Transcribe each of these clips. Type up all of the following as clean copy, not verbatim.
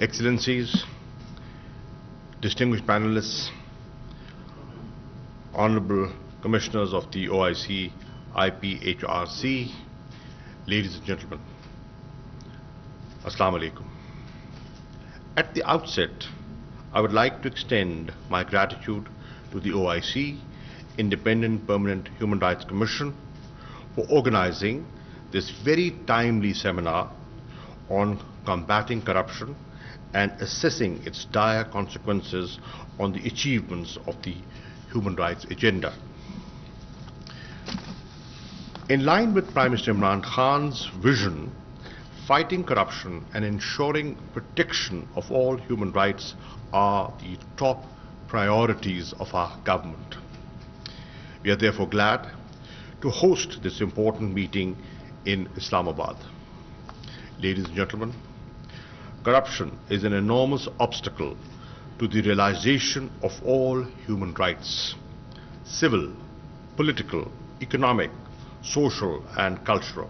Excellencies, distinguished panelists, Honorable Commissioners of the OIC, IPHRC, ladies and gentlemen, Assalamu alaikum. At the outset, I would like to extend my gratitude to the OIC, Independent Permanent Human Rights Commission, for organizing this very timely seminar on combating corruption and assessing its dire consequences on the achievements of the human rights agenda. In line with Prime Minister Imran Khan's vision, fighting corruption and ensuring protection of all human rights are the top priorities of our government. We are therefore glad to host this important meeting in Islamabad. Ladies and gentlemen, corruption is an enormous obstacle to the realization of all human rights: civil, political, economic, social and cultural,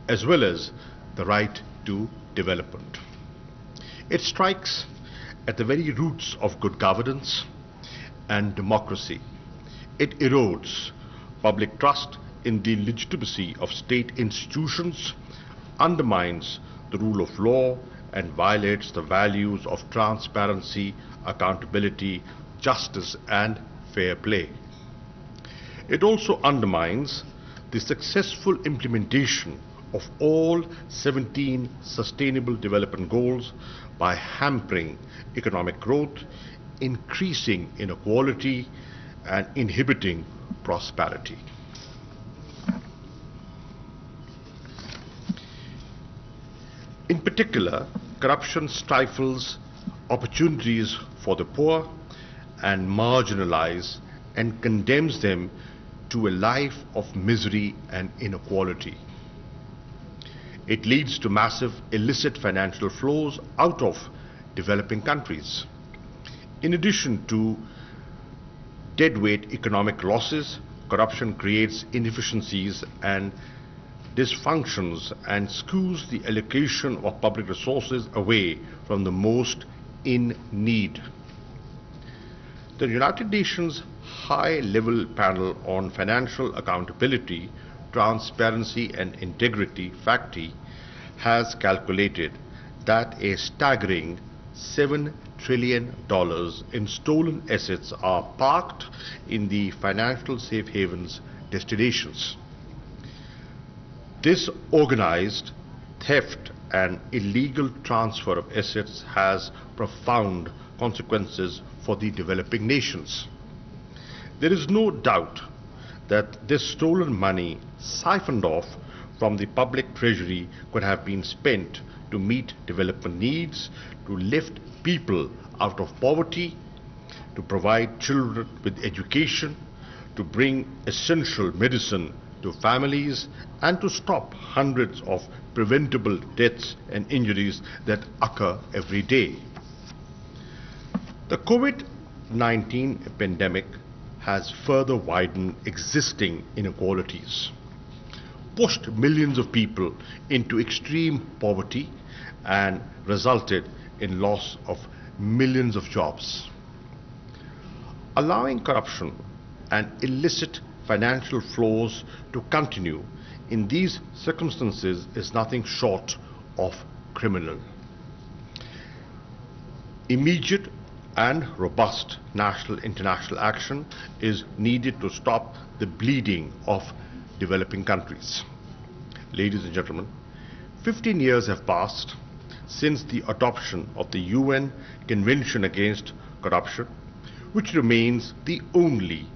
as well as the right to development. It strikes at the very roots of good governance and democracy. It erodes public trust in the legitimacy of state institutions, undermines the rule of law, and violates the values of transparency, accountability, justice and fair play. It also undermines the successful implementation of all 17 Sustainable Development Goals by hampering economic growth, increasing inequality and inhibiting prosperity. In particular, corruption stifles opportunities for the poor and marginalizes and condemns them to a life of misery and inequality. It leads to massive illicit financial flows out of developing countries. In addition to deadweight economic losses, corruption creates inefficiencies and dysfunctions and skews the allocation of public resources away from the most in need. The United Nations High-Level Panel on Financial Accountability, Transparency and Integrity, FACTI, has calculated that a staggering $7 trillion in stolen assets are parked in the financial safe havens destinations. This organized theft and illegal transfer of assets has profound consequences for the developing nations. There is no doubt that this stolen money siphoned off from the public treasury could have been spent to meet development needs, to lift people out of poverty, to provide children with education, to bring essential medicine to families, and to stop hundreds of preventable deaths and injuries that occur every day. The COVID-19 pandemic has further widened existing inequalities, pushed millions of people into extreme poverty, and resulted in loss of millions of jobs. Allowing corruption and illicit financial flows to continue in these circumstances is nothing short of criminal. Immediate and robust national international action is needed to stop the bleeding of developing countries. Ladies and gentlemen, 15 years have passed since the adoption of the UN Convention Against Corruption, which remains the only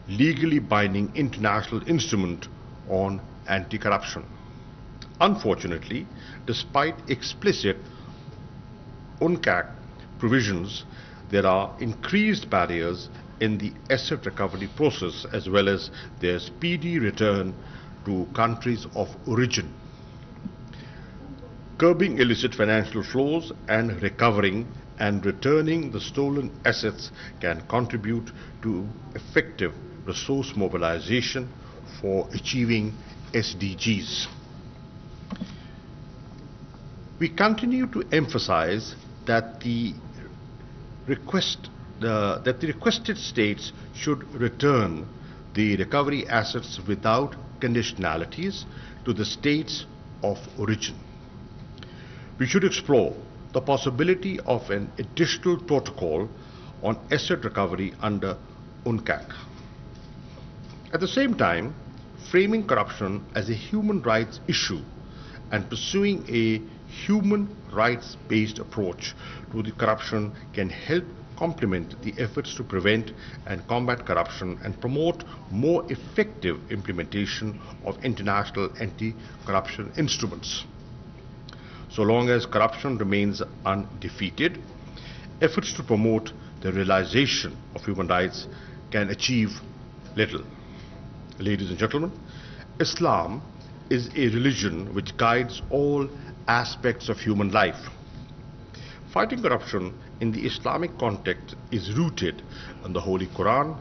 legally binding international instrument on anti-corruption. Unfortunately, despite explicit UNCAC provisions, there are increased barriers in the asset recovery process as well as their speedy return to countries of origin. Curbing illicit financial flows and recovering and returning the stolen assets can contribute to effective resource mobilization for achieving SDGs. We continue to emphasize that the requested states should return the recovery assets without conditionalities to the states of origin. We should explore the possibility of an additional protocol on asset recovery under UNCAC. At the same time, framing corruption as a human rights issue and pursuing a human rights-based approach to the corruption can help complement the efforts to prevent and combat corruption and promote more effective implementation of international anti-corruption instruments. So long as corruption remains undefeated, efforts to promote the realization of human rights can achieve little. Ladies and gentlemen, Islam is a religion which guides all aspects of human life. Fighting corruption in the Islamic context is rooted in the Holy Quran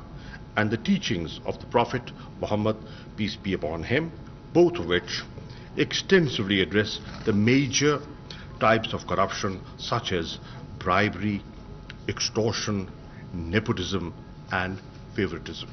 and the teachings of the Prophet Muhammad, peace be upon him, both of which extensively address the major types of corruption such as bribery, extortion, nepotism and favoritism.